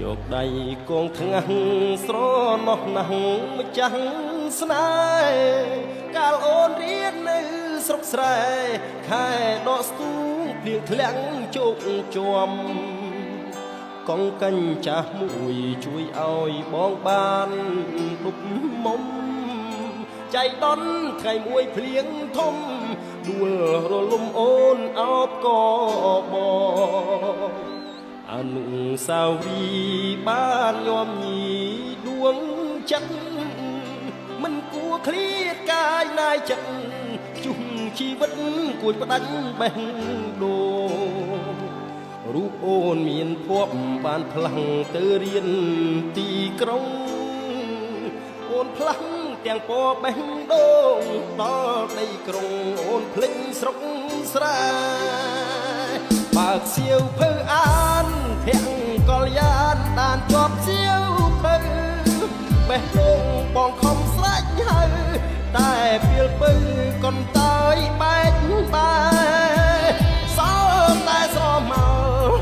យកដៃកងថ្ងាស់ស្រណោះណាស់ម្ចាស់ស្នេហ៍កាលអូនរៀននៅស្រុកស្រែខែដកស្ទូងភ្លៀងធ្លាំងជោគជាំកងកញ្ចាស់មួយជួយឲ្យបងបានដុបមុំចៃដន្យថ្ងៃមួយភ្លៀងធំដួលរលំអូនអោបកបងអនុស្សាវរីយ៍បានញោមញីដួងចិត្តមិនគួរឃ្លាតកាយណាយចិត្តជុំជីវិតគួចផ្ដាច់បេះដូងរូបអូនមានភ័ព្វបានផ្លាំងទៅរៀនទីក្រុងអូនផ្លាំងទាំងពណ៌បេះដូងដល់ដីក្រុងអូនភ្លេចស្រុកស្រែបើកសៀវភៅអានធាក់កលយានដានជាប់សៀវភៅបេះដូងបងខំស្រេចហើយតែពេលពៅកុនតើយបែកបែសល់តែស្រម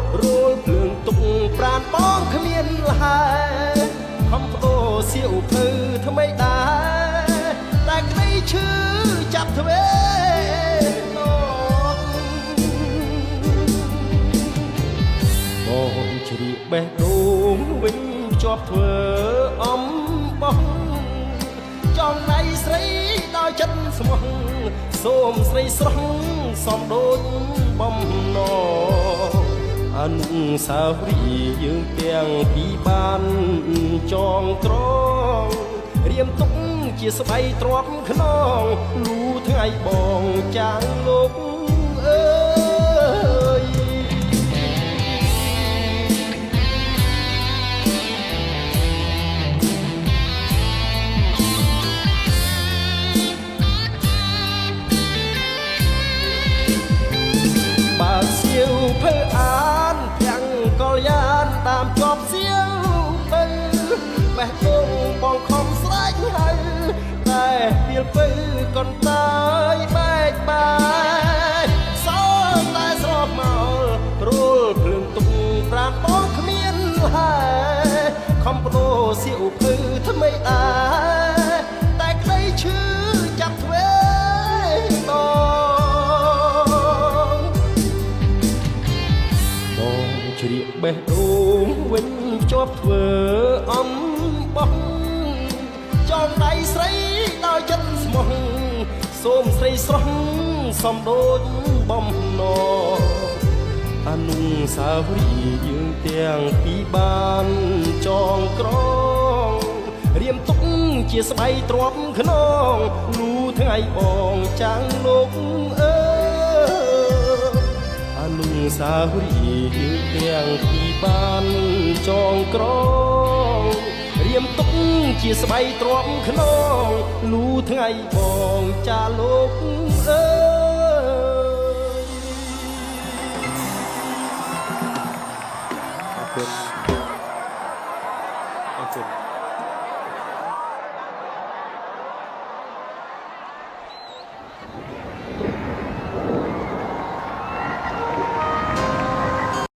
ករួលភ្លើងទុកប្រានបងគ្មានលហើយខំបដូរសៀវភៅថ្មីដែរតែក្តីឈឺចាប់ទ្វេបងជ្រៀកបេះដូងវិញជាប់ធ្វើអំបោះចង់ដៃស្រីដោយចិត្តស្មោះសូមស្រីស្រស់សំដូចបំណអនុស្សាវរីយ៍យើងទាំងពីរបានចងក្រងរៀមទុកជាស្បៃទ្រាំខ្នងលូថ្ងៃបងចាងលោកអើយបើសៀវភៅអានភាំងកលយានតាមជាប់សៀវភៅបេះដូងបងខំស្រេចហើយតែពេលពៅកុនតើយបែកបាយសល់តែស្រោបមករួលភ្លើងទុកប្រានបងគ្មានហើយខំបដូរសៀវភៅថ្មីដែរតែក្តីឈឺចាប់ទ្វេបងជ្រៀកបេះដូងវិញជាប់ធ្វើអំបោះចងដៃស្រីដោយចិត្តស្មោះសូមស្រីស្រស់សំដូចបំណអនុស្សាវរីយ៍យើងទាំងពីរបានចងក្រងរៀមទុកជាស្បៃទ្រាំខ្នងលូថ្ងៃបងចាំងលោកអើអនុស្សាវរីយ៍យើងទាំងពីរបានចងក្រងរៀមទុកជាស្បៃទ្រាំខ្នងលូថ្ងៃបងចាលោកអើយអរគុណ